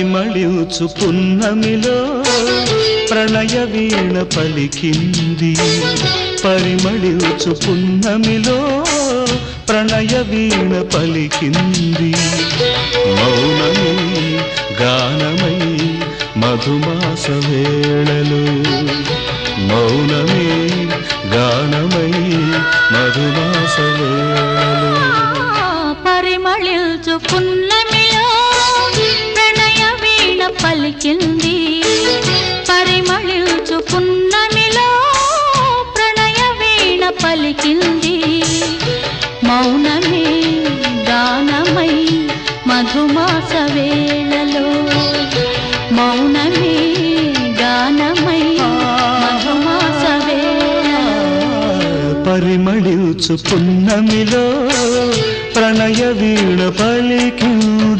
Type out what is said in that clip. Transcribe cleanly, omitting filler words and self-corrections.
పరిమళించు పున్నమిలో ప్రణయ వీణ పలికింది పరిమళించు పున్నమిలో ప్రణయ వీణ పలికింది మౌనమే గానమై మధుమాస వేళలో మౌనమే గానమై మధుమాస వేళలో పరిమళించు పున్నమిలో ప్రణయ వీణ పలికింది పరిమళించు పున్నమిలో ప్రణయ వీణ పలికింది మౌనమే గానమై మధుమాస వేళలో మౌనమే గానమై మధుమాస వేళలో పరిమళించు పున్నమిలో ప్రణయ వీణ పలికింది